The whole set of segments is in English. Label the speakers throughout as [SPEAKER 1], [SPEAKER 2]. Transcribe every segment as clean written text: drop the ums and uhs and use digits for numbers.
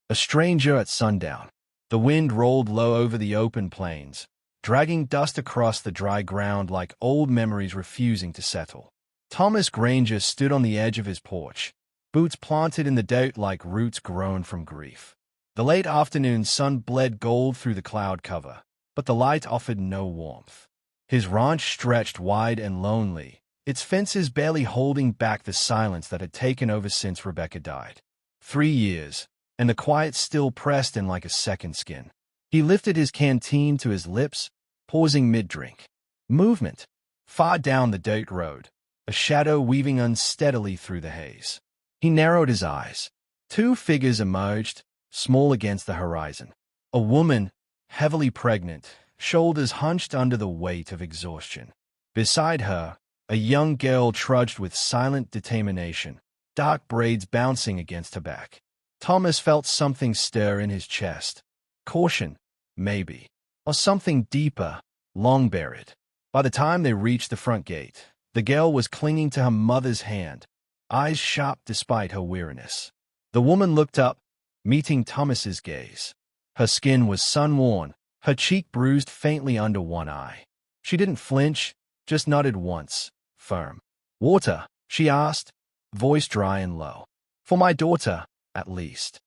[SPEAKER 1] A stranger at sundown. The wind rolled low over the open plains, dragging dust across the dry ground like old memories refusing to settle. Thomas Granger stood on the edge of his porch, boots planted in the dirt like roots grown from grief. The late afternoon sun bled gold through the cloud cover, but the light offered no warmth. His ranch stretched wide and lonely, its fences barely holding back the silence that had taken over since Rebecca died. 3 years, and the quiet still pressed in like a second skin. He lifted his canteen to his lips, pausing mid-drink. Movement. Far down the dirt road, a shadow weaving unsteadily through the haze. He narrowed his eyes. 2 figures emerged, small against the horizon. A woman, heavily pregnant, shoulders hunched under the weight of exhaustion. Beside her, a young girl trudged with silent determination, dark braids bouncing against her back. Thomas felt something stir in his chest. Caution, maybe, or something deeper, long buried. By the time they reached the front gate, the girl was clinging to her mother's hand, eyes sharp despite her weariness. The woman looked up, meeting Thomas's gaze. Her skin was sun-worn, her cheek bruised faintly under one eye. She didn't flinch, just nodded once, firm. "Water?" she asked, voice dry and low. "For my daughter, at least."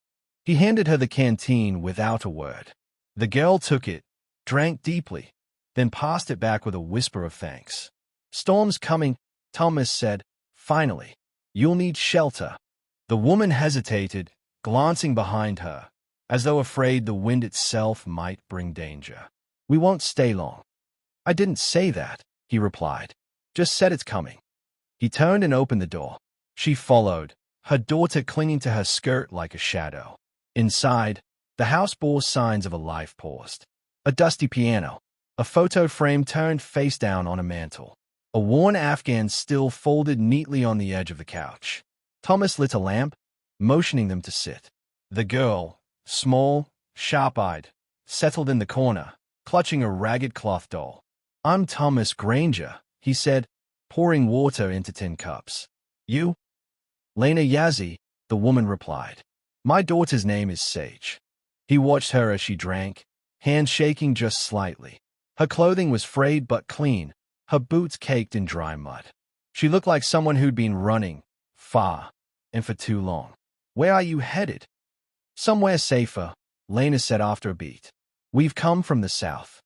[SPEAKER 1] He handed her the canteen without a word. The girl took it, drank deeply, then passed it back with a whisper of thanks. "Storm's coming," Thomas said, finally. "You'll need shelter." The woman hesitated, glancing behind her, as though afraid the wind itself might bring danger. "We won't stay long." "I didn't say that," he replied. "Just said it's coming." He turned and opened the door. She followed, her daughter clinging to her skirt like a shadow. Inside, the house bore signs of a life paused. A dusty piano, a photo frame turned face down on a mantel, a worn Afghan still folded neatly on the edge of the couch. Thomas lit a lamp, motioning them to sit. The girl, small, sharp-eyed, settled in the corner, clutching a ragged cloth doll. "I'm Thomas Granger," he said, pouring water into tin cups. "You?" "Lena Yazzie," the woman replied. "My daughter's name is Sage." He watched her as she drank, hands shaking just slightly. Her clothing was frayed but clean, her boots caked in dry mud. She looked like someone who'd been running, far, and for too long. "Where are you headed?" "Somewhere safer," Lena said after a beat. "We've come from the south."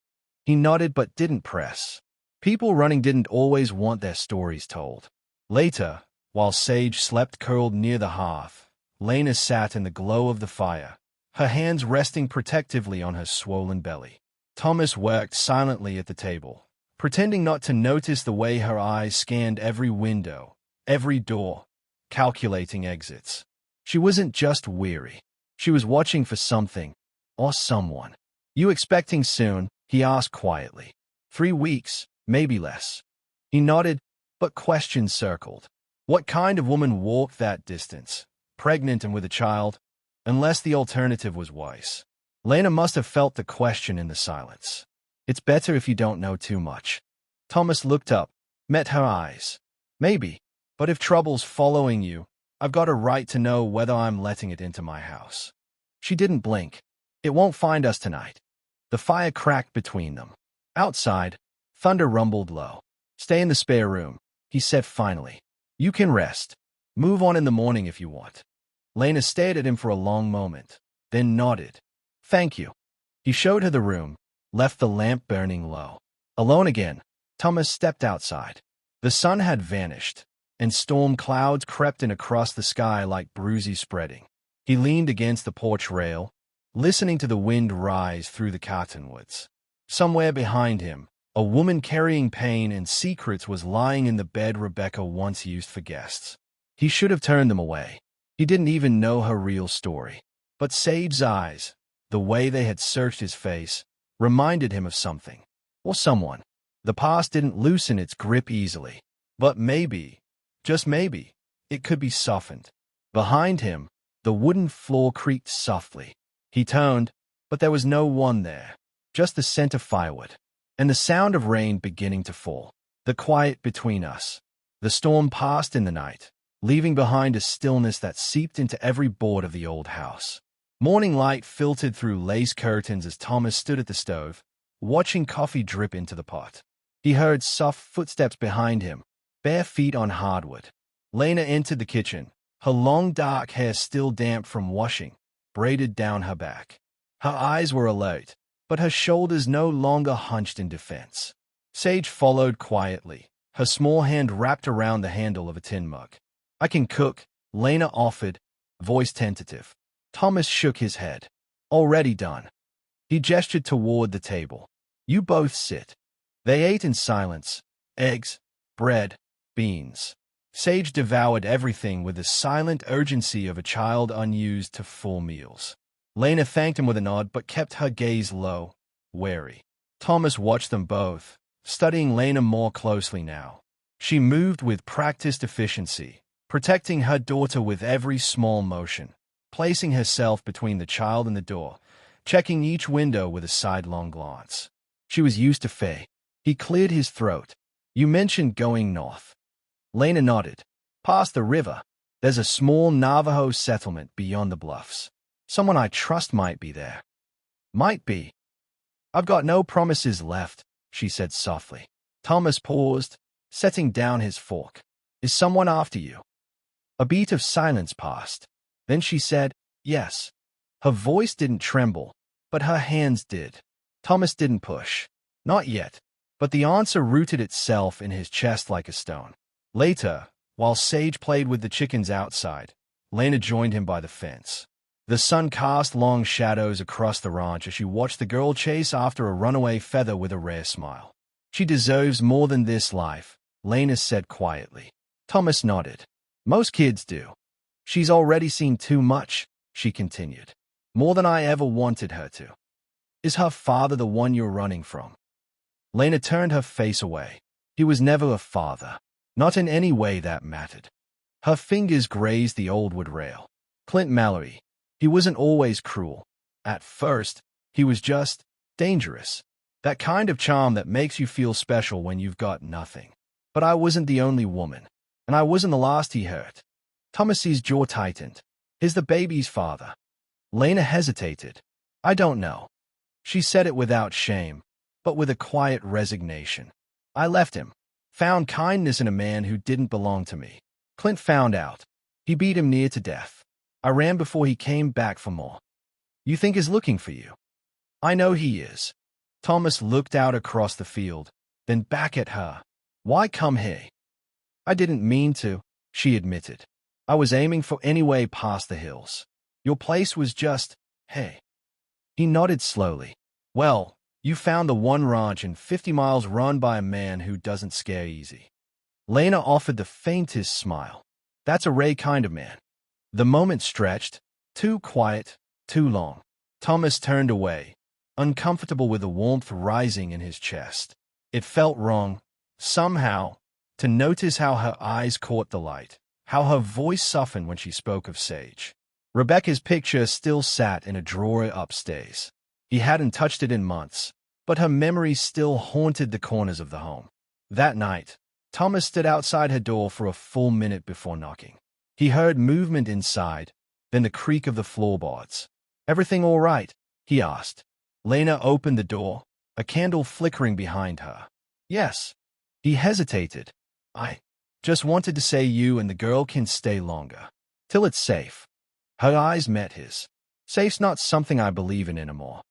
[SPEAKER 1] He nodded but didn't press. People running didn't always want their stories told. Later, while Sage slept curled near the hearth, Lena sat in the glow of the fire, her hands resting protectively on her swollen belly. Thomas worked silently at the table, pretending not to notice the way her eyes scanned every window, every door, calculating exits. She wasn't just weary. She was watching for something, or someone. "You expecting soon?" he asked quietly. 3 weeks, maybe less. He nodded, but questions circled. What kind of woman walked that distance, pregnant and with a child, unless the alternative was Weiss? Lena must have felt the question in the silence. "It's better if you don't know too much." Thomas looked up, met her eyes. "Maybe, but if trouble's following you, I've got a right to know whether I'm letting it into my house." She didn't blink. "It won't find us tonight." The fire cracked between them. Outside, thunder rumbled low. "Stay in the spare room," he said finally. "You can rest. Move on in the morning if you want." Lena stared at him for a long moment, then nodded. "Thank you." He showed her the room, left the lamp burning low. Alone again, Thomas stepped outside. The sun had vanished, and storm clouds crept in across the sky like bruises spreading. He leaned against the porch rail, listening to the wind rise through the cottonwoods. Somewhere behind him, a woman carrying pain and secrets was lying in the bed Rebecca once used for guests. He should have turned them away. He didn't even know her real story. But Sage's eyes, the way they had searched his face, reminded him of something, or someone. The past didn't loosen its grip easily. But maybe, just maybe, it could be softened. Behind him, the wooden floor creaked softly. He turned, but there was no one there, just the scent of firewood, and the sound of rain beginning to fall. The quiet between us. The storm passed in the night, leaving behind a stillness that seeped into every board of the old house. Morning light filtered through lace curtains as Thomas stood at the stove, watching coffee drip into the pot. He heard soft footsteps behind him, bare feet on hardwood. Lena entered the kitchen, her long dark hair still damp from washing, braided down her back. Her eyes were alert, but her shoulders no longer hunched in defense. Sage followed quietly, her small hand wrapped around the handle of a tin mug. "I can cook," Lena offered, voice tentative. Thomas shook his head. "Already done." He gestured toward the table. "You both sit." They ate in silence. Eggs, bread, beans. Sage devoured everything with the silent urgency of a child unused to full meals. Lena thanked him with a nod but kept her gaze low, wary. Thomas watched them both, studying Lena more closely now. She moved with practiced efficiency, protecting her daughter with every small motion, placing herself between the child and the door, checking each window with a sidelong glance. She was used to Faye. He cleared his throat. "You mentioned going north." Lena nodded. "Past the river. There's a small Navajo settlement beyond the bluffs. Someone I trust might be there." "Might be." "I've got no promises left," she said softly. Thomas paused, setting down his fork. "Is someone after you?" A beat of silence passed. Then she said, "Yes." Her voice didn't tremble, but her hands did. Thomas didn't push. Not yet. But the answer rooted itself in his chest like a stone. Later, while Sage played with the chickens outside, Lena joined him by the fence. The sun cast long shadows across the ranch as she watched the girl chase after a runaway feather with a rare smile. "She deserves more than this life," Lena said quietly. Thomas nodded. "Most kids do." "She's already seen too much," she continued. "More than I ever wanted her to." "Is her father the one you're running from?" Lena turned her face away. "He was never a father. Not in any way that mattered." Her fingers grazed the old wood rail. "Clint Mallory. He wasn't always cruel. At first, he was just dangerous. That kind of charm that makes you feel special when you've got nothing. But I wasn't the only woman. And I wasn't the last he hurt." Thomas's jaw tightened. "Is the baby's father?" Lena hesitated. "I don't know." She said it without shame, but with a quiet resignation. "I left him. Found kindness in a man who didn't belong to me. Clint found out. He beat him near to death. I ran before he came back for more." "You think he's looking for you?" "I know he is." Thomas looked out across the field, then back at her. "Why come here?" "I didn't mean to," she admitted. "I was aiming for any way past the hills. Your place was just, hey." He nodded slowly. "Well, you found the one ranch in 50 miles run by a man who doesn't scare easy." Lena offered the faintest smile. "That's a Ray kind of man." The moment stretched, too quiet, too long. Thomas turned away, uncomfortable with the warmth rising in his chest. It felt wrong, somehow, to notice how her eyes caught the light, how her voice softened when she spoke of Sage. Rebecca's picture still sat in a drawer upstairs. He hadn't touched it in months, but her memory still haunted the corners of the home. That night, Thomas stood outside her door for a full minute before knocking. He heard movement inside, then the creak of the floorboards. "Everything all right?" he asked. Lena opened the door, a candle flickering behind her. "Yes." He hesitated. "I just wanted to say you and the girl can stay longer. Till it's safe." Her eyes met his. "Safe's not something I believe in anymore."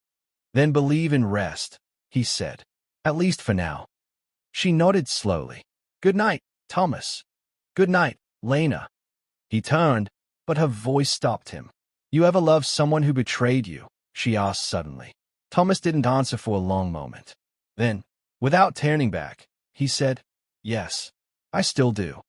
[SPEAKER 1] "Then believe in rest," he said. "At least for now." She nodded slowly. "Good night, Thomas." "Good night, Lena." He turned, but her voice stopped him. "You ever loved someone who betrayed you?" she asked suddenly. Thomas didn't answer for a long moment. Then, without turning back, he said, "Yes, I still do."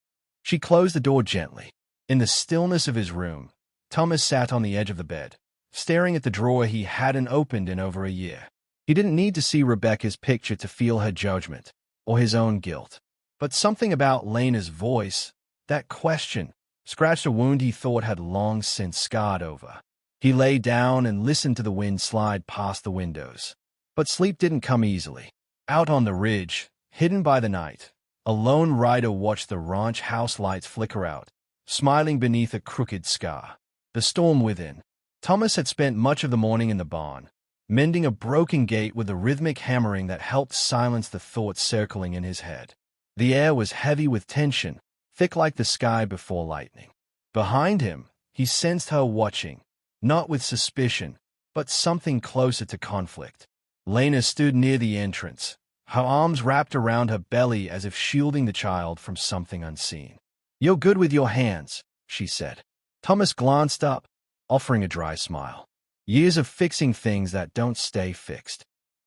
[SPEAKER 1] She closed the door gently. In the stillness of his room, Thomas sat on the edge of the bed, staring at the drawer he hadn't opened in over a year. He didn't need to see Rebecca's picture to feel her judgment, or his own guilt. But something about Lena's voice, that question, scratched a wound he thought had long since scarred over. He lay down and listened to the wind slide past the windows. But sleep didn't come easily. Out on the ridge, hidden by the night, a lone rider watched the ranch house lights flicker out, smiling beneath a crooked scar. The storm within, Thomas had spent much of the morning in the barn, mending a broken gate with a rhythmic hammering that helped silence the thoughts circling in his head. The air was heavy with tension, thick like the sky before lightning. Behind him, he sensed her watching, not with suspicion, but something closer to conflict. Lena stood near the entrance, her arms wrapped around her belly as if shielding the child from something unseen. "You're good with your hands," she said. Thomas glanced up, offering a dry smile. Years of fixing things that don't stay fixed.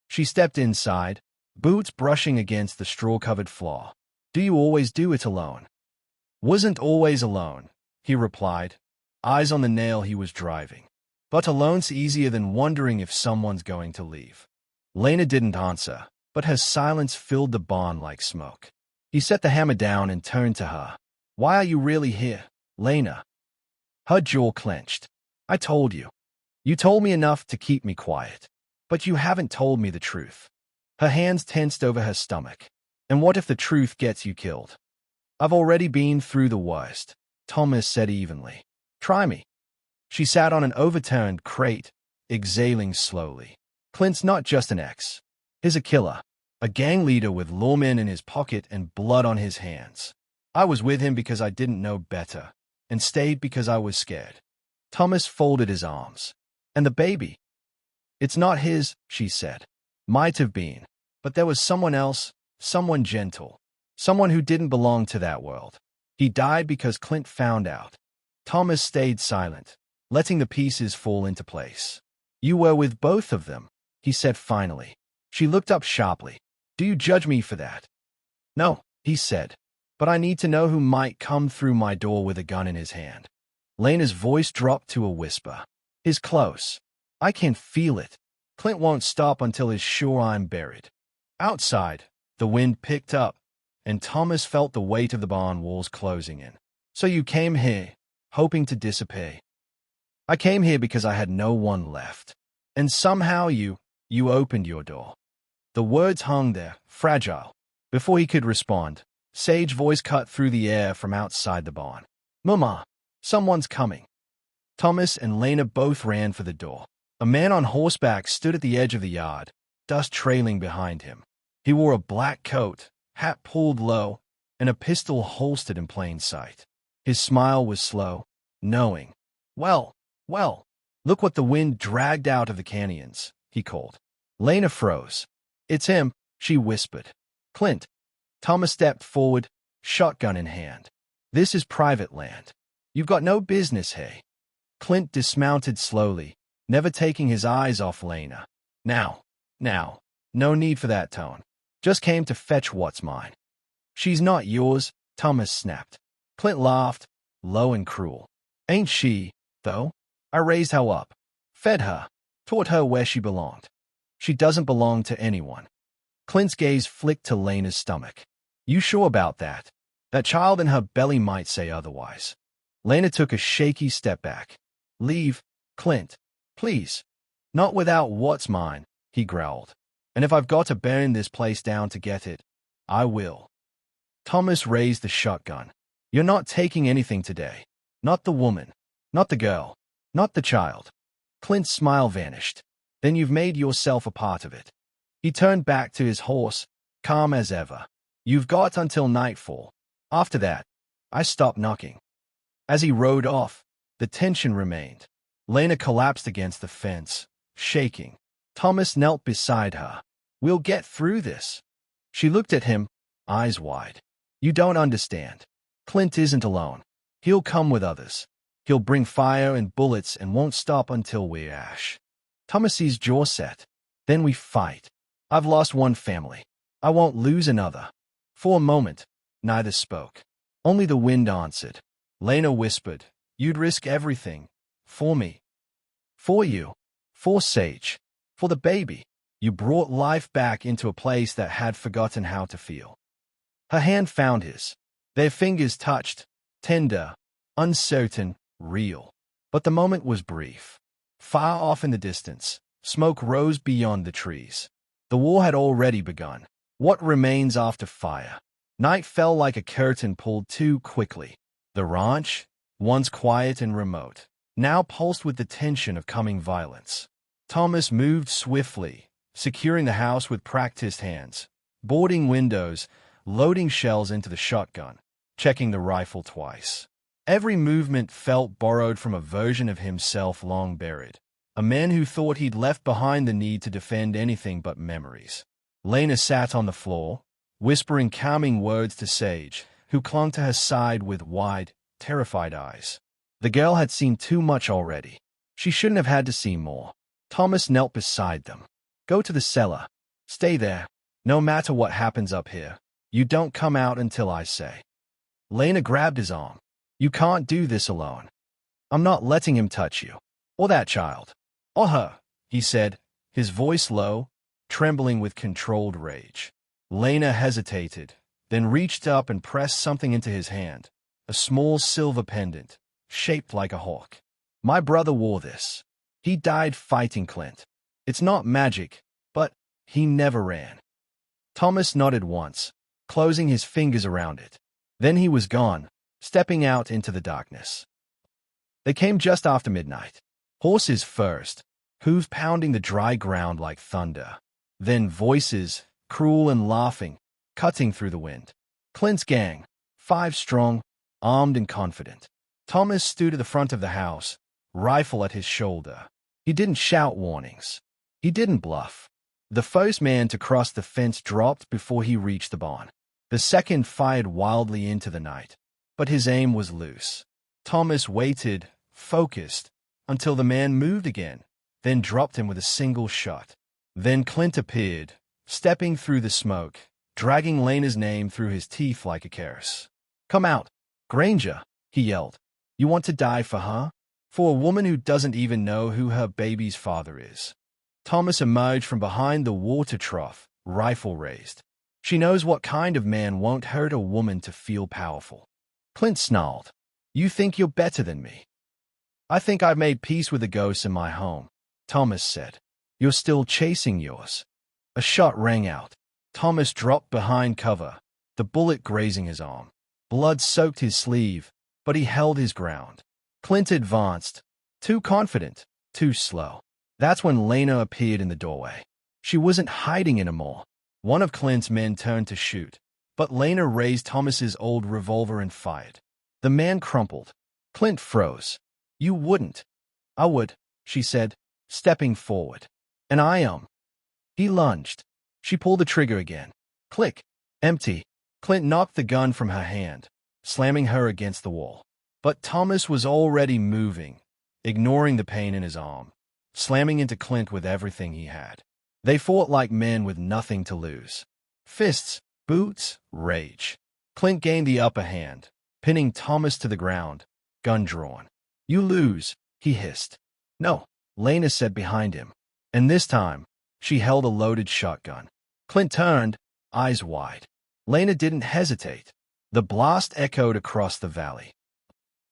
[SPEAKER 1] She stepped inside, boots brushing against the straw-covered floor. "Do you always do it alone?" "Wasn't always alone," he replied, eyes on the nail he was driving. "But alone's easier than wondering if someone's going to leave." Lena didn't answer, but her silence filled the barn like smoke. He set the hammer down and turned to her. "Why are you really here, Lena?" Her jaw clenched. "I told you. You told me enough to keep me quiet. But you haven't told me the truth." Her hands tensed over her stomach. "And what if the truth gets you killed?" "I've already been through the worst," Thomas said evenly. "Try me." She sat on an overturned crate, exhaling slowly. "Clint's not just an ex. He's a killer, a gang leader with lawmen in his pocket and blood on his hands. I was with him because I didn't know better, and stayed because I was scared." Thomas folded his arms. "And the baby?" "It's not his," she said. "Might have been, but there was someone else, someone gentle, someone who didn't belong to that world. He died because Clint found out." Thomas stayed silent, letting the pieces fall into place. "You were with both of them," he said finally. She looked up sharply. "Do you judge me for that?" "No," he said, "but I need to know who might come through my door with a gun in his hand." Lena's voice dropped to a whisper. "He's close. I can feel it. Clint won't stop until he's sure I'm buried." Outside, the wind picked up, and Thomas felt the weight of the barn walls closing in. "So you came here, hoping to disappear?" "I came here because I had no one left. And somehow you opened your door." The words hung there, fragile. Before he could respond, Sage's voice cut through the air from outside the barn. "Mama, someone's coming." Thomas and Lena both ran for the door. A man on horseback stood at the edge of the yard, dust trailing behind him. He wore a black coat, hat pulled low, and a pistol holstered in plain sight. His smile was slow, knowing. Well, look what the wind dragged out of the canyons," he called. Lena froze. "It's him," she whispered. "Clint." Thomas stepped forward, shotgun in hand. "This is private land. You've got no business here." Clint dismounted slowly, never taking his eyes off Lena. Now, no need for that tone. Just came to fetch what's mine." "She's not yours," Thomas snapped. Clint laughed, low and cruel. "Ain't she, though? I raised her up, fed her, taught her where she belonged. She doesn't belong to anyone." Clint's gaze flicked to Lena's stomach. "You sure about that? That child in her belly might say otherwise." Lena took a shaky step back. "Leave, Clint. Please." "Not without what's mine," he growled. "And if I've got to burn this place down to get it, I will." Thomas raised the shotgun. "You're not taking anything today. Not the woman. Not the girl. Not the child." Clint's smile vanished. "Then you've made yourself a part of it." He turned back to his horse, calm as ever. "You've got until nightfall. After that, I stop knocking." As he rode off, the tension remained. Lena collapsed against the fence, shaking. Thomas knelt beside her. "We'll get through this." She looked at him, eyes wide. "You don't understand. Clint isn't alone. He'll come with others. He'll bring fire and bullets and won't stop until we're ash." Thomas's jaw set. "Then we fight. I've lost one family. I won't lose another." For a moment, neither spoke. Only the wind answered. Lena whispered, "You'd risk everything. For me. For you. For Sage. For the baby. You brought life back into a place that had forgotten how to feel." Her hand found his. Their fingers touched, tender, uncertain, real. But the moment was brief. Far off in the distance, smoke rose beyond the trees. The war had already begun. What remains after fire? Night fell like a curtain pulled too quickly. The ranch, once quiet and remote, now pulsed with the tension of coming violence. Thomas moved swiftly, securing the house with practiced hands, boarding windows, loading shells into the shotgun, checking the rifle twice. Every movement felt borrowed from a version of himself long buried, a man who thought he'd left behind the need to defend anything but memories. Lena sat on the floor, whispering calming words to Sage, who clung to her side with wide, terrified eyes. The girl had seen too much already. She shouldn't have had to see more. Thomas knelt beside them. Go to the cellar. Stay there. No matter what happens up here, you don't come out until I say. Lena grabbed his arm. You can't do this alone. I'm not letting him touch you. Or that child. Or her, he said, his voice low, trembling with controlled rage. Lena hesitated, then reached up and pressed something into his hand, a small silver pendant, shaped like a hawk. My brother wore this. He died fighting Clint. It's not magic, but he never ran. Thomas nodded once, closing his fingers around it. Then he was gone, stepping out into the darkness. They came just after midnight. Horses first, hooves pounding the dry ground like thunder. Then voices, cruel and laughing, cutting through the wind. Clint's gang, 5 strong, armed and confident. Thomas stood at the front of the house, rifle at his shoulder. He didn't shout warnings. He didn't bluff. The first man to cross the fence dropped before he reached the barn. The second fired wildly into the night, but his aim was loose. Thomas waited, focused, until the man moved again, then dropped him with a single shot. Then Clint appeared, stepping through the smoke, dragging Lena's name through his teeth like a curse. Come out, Granger, he yelled. You want to die for her? For a woman who doesn't even know who her baby's father is. Thomas emerged from behind the water trough, rifle raised. She knows what kind of man won't hurt a woman to feel powerful. Clint snarled. You think you're better than me? I think I've made peace with the ghosts in my home, Thomas said. You're still chasing yours. A shot rang out. Thomas dropped behind cover, the bullet grazing his arm. Blood soaked his sleeve, but he held his ground. Clint advanced, too confident, too slow. That's when Lena appeared in the doorway. She wasn't hiding anymore. One of Clint's men turned to shoot, but Lena raised Thomas's old revolver and fired. The man crumpled. Clint froze. You wouldn't. I would, she said, stepping forward. And I am. He lunged. She pulled the trigger again. Click. Empty. Clint knocked the gun from her hand, slamming her against the wall. But Thomas was already moving, ignoring the pain in his arm, slamming into Clint with everything he had. They fought like men with nothing to lose. Fists, boots, rage. Clint gained the upper hand, pinning Thomas to the ground, gun drawn. You lose, he hissed. No, Lena said behind him. And this time, she held a loaded shotgun. Clint turned, eyes wide. Lena didn't hesitate. The blast echoed across the valley.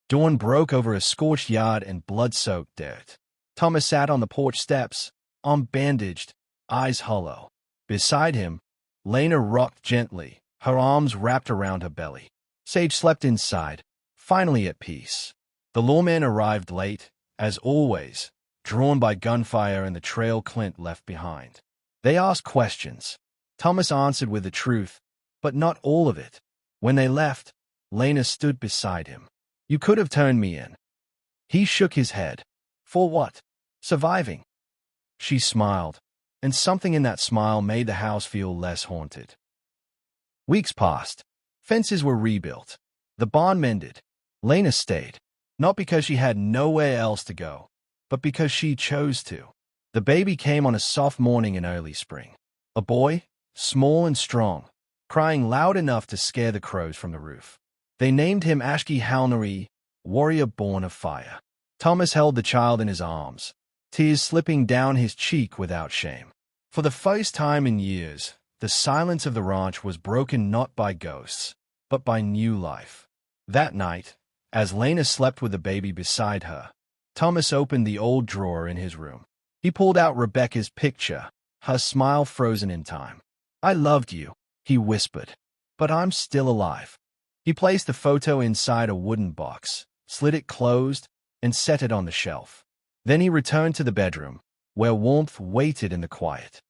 [SPEAKER 1] Dawn broke over a scorched yard and blood-soaked dirt. Thomas sat on the porch steps, arm bandaged, eyes hollow. Beside him, Lena rocked gently, her arms wrapped around her belly. Sage slept inside, finally at peace. The lawman arrived late, as always, drawn by gunfire and the trail Clint left behind. They asked questions. Thomas answered with the truth, but not all of it. When they left, Lena stood beside him. You could have turned me in. He shook his head. For what? Surviving. She smiled, and something in that smile made the house feel less haunted. Weeks passed. Fences were rebuilt. The barn mended. Lena stayed, not because she had nowhere else to go, but because she chose to. The baby came on a soft morning in early spring. A boy, small and strong, crying loud enough to scare the crows from the roof. They named him Ashki Halnari, warrior born of fire. Thomas held the child in his arms, tears slipping down his cheek without shame. For the first time in years, the silence of the ranch was broken not by ghosts, but by new life. That night, as Lena slept with the baby beside her, Thomas opened the old drawer in his room. He pulled out Rebecca's picture, her smile frozen in time. I loved you, he whispered, but I'm still alive. He placed the photo inside a wooden box, slid it closed, and set it on the shelf. Then he returned to the bedroom, where warmth waited in the quiet.